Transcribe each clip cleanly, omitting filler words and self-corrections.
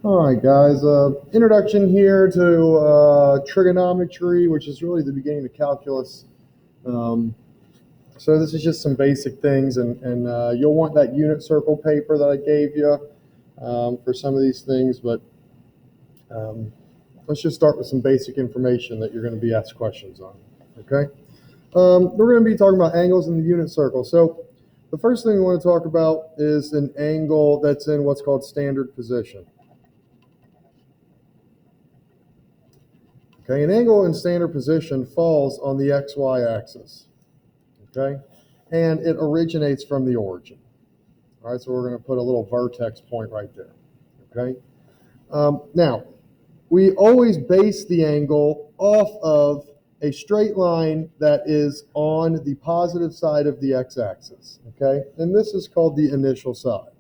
All right, guys. Introduction here to trigonometry, which is really the beginning of calculus. Um, so this is just some basic things, and you'll want that unit circle paper that I gave you for some of these things. But um, let's just start with some basic information that you're going to be asked questions on. Okay. We're going to be talking about angles in the unit circle. So the first thing we want to talk about is an angle that's in what's called standard position. Okay, an angle in standard position falls on the XY axis. Okay, and it originates from the origin. All right, so we're going to put a little vertex point right there. Okay, now we always base the angle off of a straight line that is on the positive side of the x-axis. Okay, and this is called the initial side.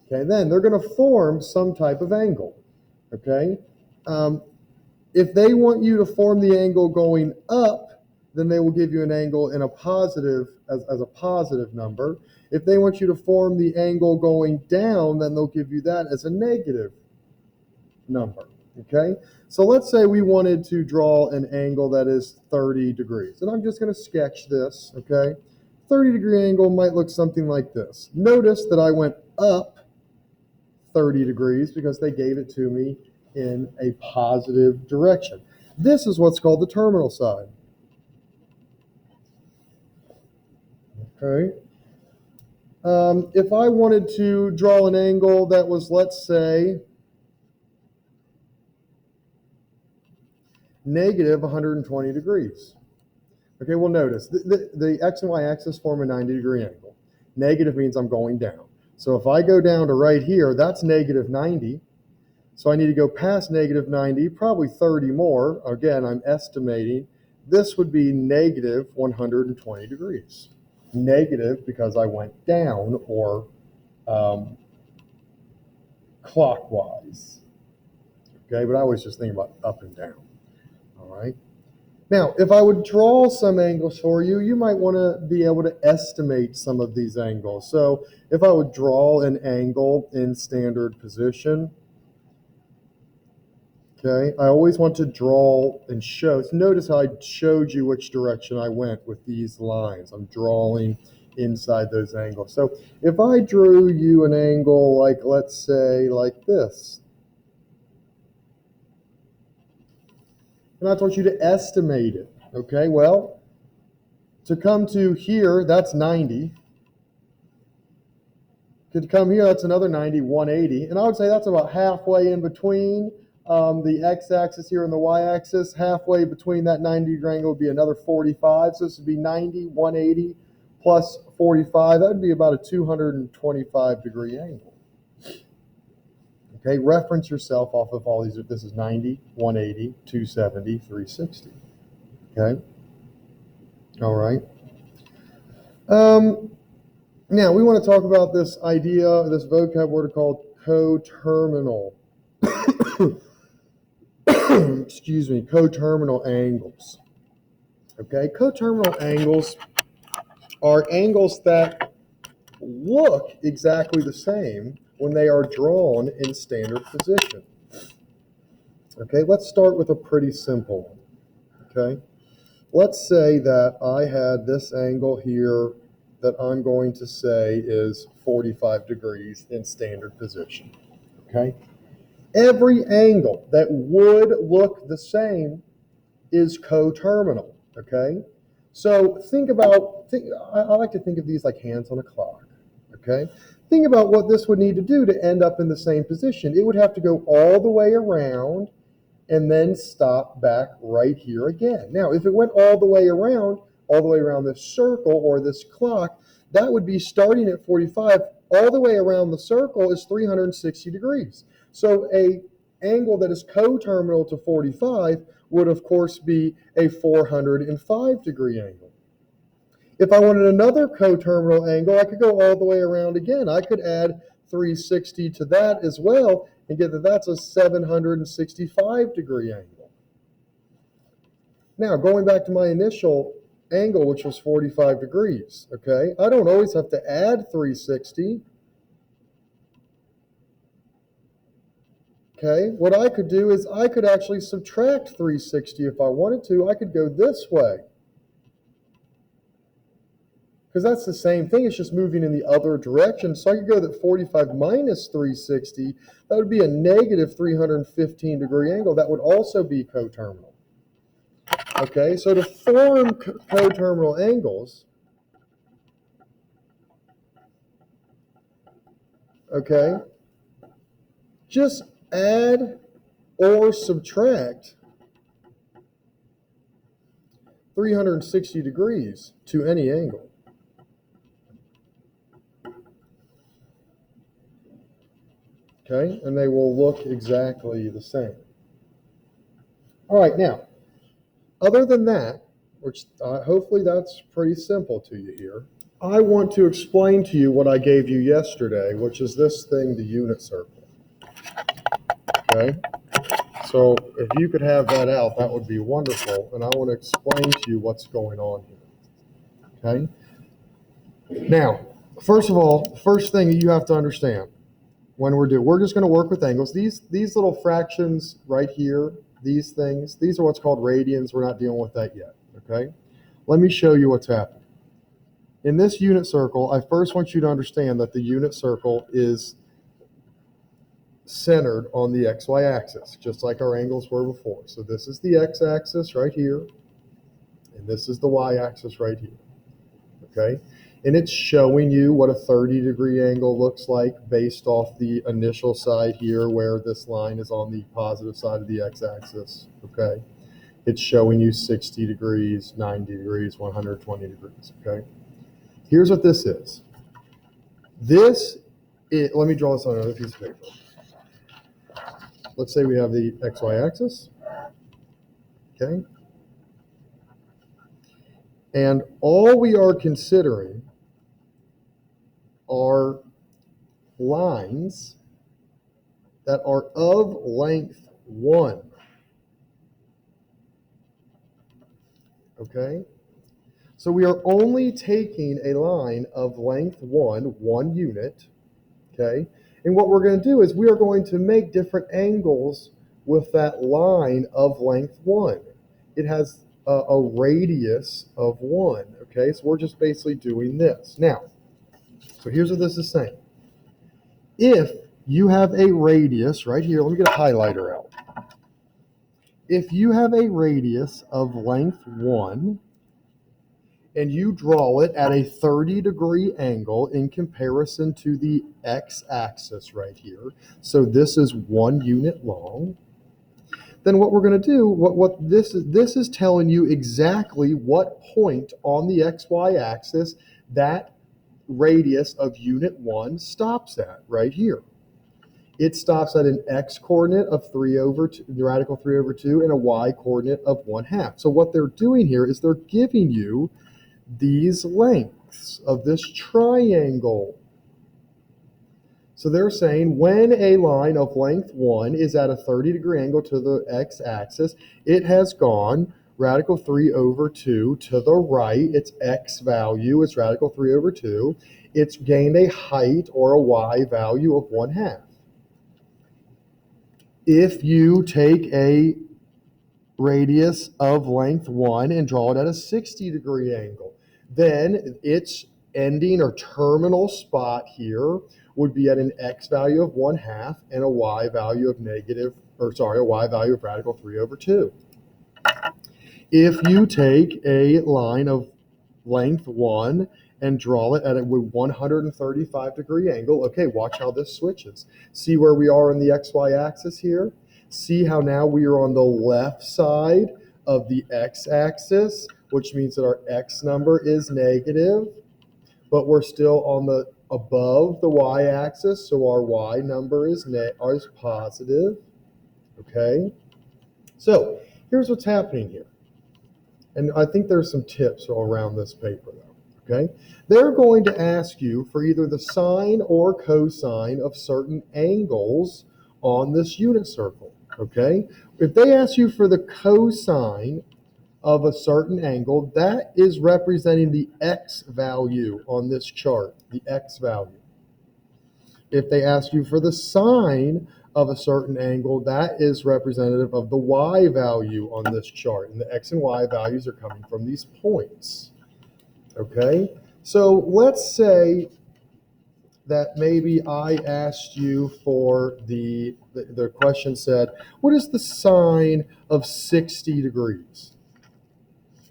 Okay, then they're going to form some type of angle. Okay. If they want you to form the angle going up, then they will give you an angle in a positive as a positive number. If they want you to form the angle going down, then they'll give you that as a negative number. Okay, so let's say we wanted to draw an angle that is 30 degrees, and I'm just going to sketch this. Okay, 30-degree angle might look something like this. Notice that I went up 30 degrees because they gave it to me in a positive direction. This is what's called the terminal side. Okay. If I wanted to draw an angle that was, let's say, negative 120 degrees. Okay, well, notice the x and y axis form a 90-degree angle. Negative means I'm going down. So if I go down to right here, that's negative 90. So I need to go past negative 90, probably 30 more. Again, I'm estimating. This would be negative 120 degrees. Negative because I went down or clockwise. Okay, but I was just thinking about up and down. All right. Now, if I would draw some angles for you, you might want to be able to estimate some of these angles. So if I would draw an angle in standard position, okay, I always want to draw and show. So notice how I showed you which direction I went with these lines. I'm drawing inside those angles. So if I drew you an angle like, let's say, like this, and I want you to estimate it, okay, well, to come to here, that's 90. To come here, that's another 90, 180. And I would say that's about halfway in between the x-axis here and the y-axis. Halfway between that 90-degree angle would be another 45. So this would be 90, 180 plus 45. That would be about a 225-degree angle. Okay, reference yourself off of all these. This is 90, 180, 270, 360. Okay, all right. Now we want to talk about this idea, this vocab word called coterminal. Excuse me, coterminal angles. Okay, coterminal angles are angles that look exactly the same when they are drawn in standard position. Okay, let's start with a pretty simple one. Okay, let's say that I had this angle here that I'm going to say is 45 degrees in standard position. Okay, every angle that would look the same is coterminal. Okay, so I like to think of these like hands on a clock. Okay, think about what this would need to do to end up in the same position. It would have to go all the way around and then stop back right here again. Now, if it went all the way around this circle or this clock, that would be starting at 45. All the way around the circle is 360 degrees. So a angle that is coterminal to 45 would, of course, be a 405-degree angle. If I wanted another coterminal angle, I could go all the way around again. I could add 360 to that as well and get that that's a 765-degree angle. Now, going back to my initial angle, which was 45 degrees, okay? I don't always have to add 360. Okay, what I could do is I could actually subtract 360 if I wanted to. I could go this way. Because that's the same thing, it's just moving in the other direction. So I could go that 45 minus 360, that would be a negative 315 degree angle. That would also be coterminal. Okay, so to form coterminal angles, okay, just add or subtract 360 degrees to any angle. Okay, and they will look exactly the same. All right, now, other than that, which hopefully that's pretty simple to you here, I want to explain to you what I gave you yesterday, which is this thing, the unit circle. Okay, so if you could have that out, that would be wonderful, and I want to explain to you what's going on here. Okay, now, first of all, first thing you have to understand when we're just going to work with angles. These little fractions right here, these things, these are what's called radians. We're not dealing with that yet. Okay, let me show you what's happening. In this unit circle, I first want you to understand that the unit circle is centered on the XY axis, just like our angles were before. So this is the X axis right here, and this is the Y axis right here. Okay, and it's showing you what a 30-degree angle looks like based off the initial side here where this line is on the positive side of the X axis. Okay, it's showing you 60 degrees, 90 degrees, 120 degrees. Okay. Here's what this is. Let me draw this on another piece of paper. Let's say we have the XY axis, okay? And all we are considering are lines that are of length 1, okay? So we are only taking a line of length 1 unit, okay? And what we're going to do is we are going to make different angles with that line of length 1. It has a radius of 1, okay? So we're just basically doing this. Now, so here's what this is saying. If you have a radius right here, let me get a highlighter out. If you have a radius of length 1, and you draw it at a 30-degree angle in comparison to the x-axis right here, so this is 1 unit long, then what we're going to do, what this is telling you exactly what point on the xy axis that radius of unit 1 stops at right here. It stops at an x-coordinate of 3/2, the radical 3/2, and a y-coordinate of 1/2. So what they're doing here is they're giving you these lengths of this triangle. So they're saying when a line of length 1 is at a 30-degree angle to the x-axis, it has gone radical 3/2 to the right. Its x value is radical 3/2. It's gained a height or a y value of 1/2. If you take a radius of length 1 and draw it at a 60-degree angle, then its ending or terminal spot here would be at an x value of 1/2 and a y value of a y value of radical 3/2. If you take a line of length 1 and draw it at a 135-degree angle, okay, watch how this switches. See where we are on the xy axis here? See how now we are on the left side of the x-axis, which means that our x number is negative, but we're still on the above the y-axis, so our y number is positive. Okay, so here's what's happening here, and I think there's some tips around this paper though. Okay, they're going to ask you for either the sine or cosine of certain angles on this unit circle. Okay, if they ask you for the cosine of a certain angle, that is representing the x value on this chart, the x value. If they ask you for the sine of a certain angle, that is representative of the y value on this chart. And the x and y values are coming from these points. Okay? So let's say that maybe I asked you for the question said, what is the sine of 60 degrees?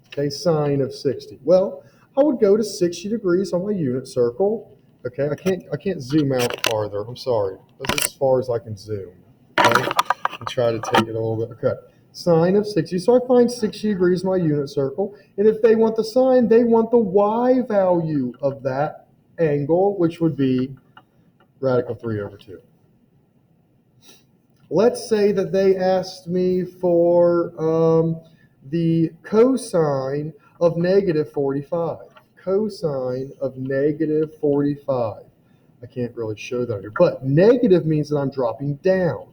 Okay, sine of 60. Well, I would go to 60 degrees on my unit circle. Okay, I can't zoom out farther. I'm sorry. This is as far as I can zoom. Okay, and try to take it a little bit. Okay, sine of 60. So I find 60 degrees in my unit circle. And if they want the sine, they want the y value of that angle, which would be radical 3 over 2. Let's say that they asked me for the cosine of negative 45. Cosine of negative 45. I can't really show that here, but negative means that I'm dropping down.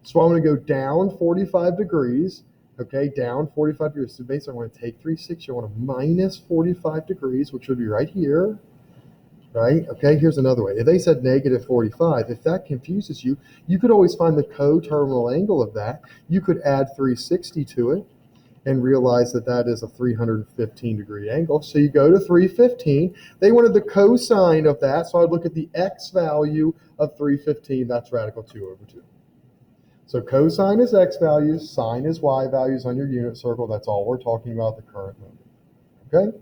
So I'm going to go down 45 degrees, okay, down 45 degrees. So basically I'm going to take 360, I want to minus 45 degrees, which would be right here. Right? Okay, here's another way. If they said negative 45, if that confuses you, you could always find the coterminal angle of that. You could add 360 to it and realize that that is a 315 degree angle. So you go to 315. They wanted the cosine of that, so I'd look at the x value of 315. That's radical 2 over 2. So cosine is x values, sine is y values on your unit circle. That's all we're talking about at the current moment. Okay?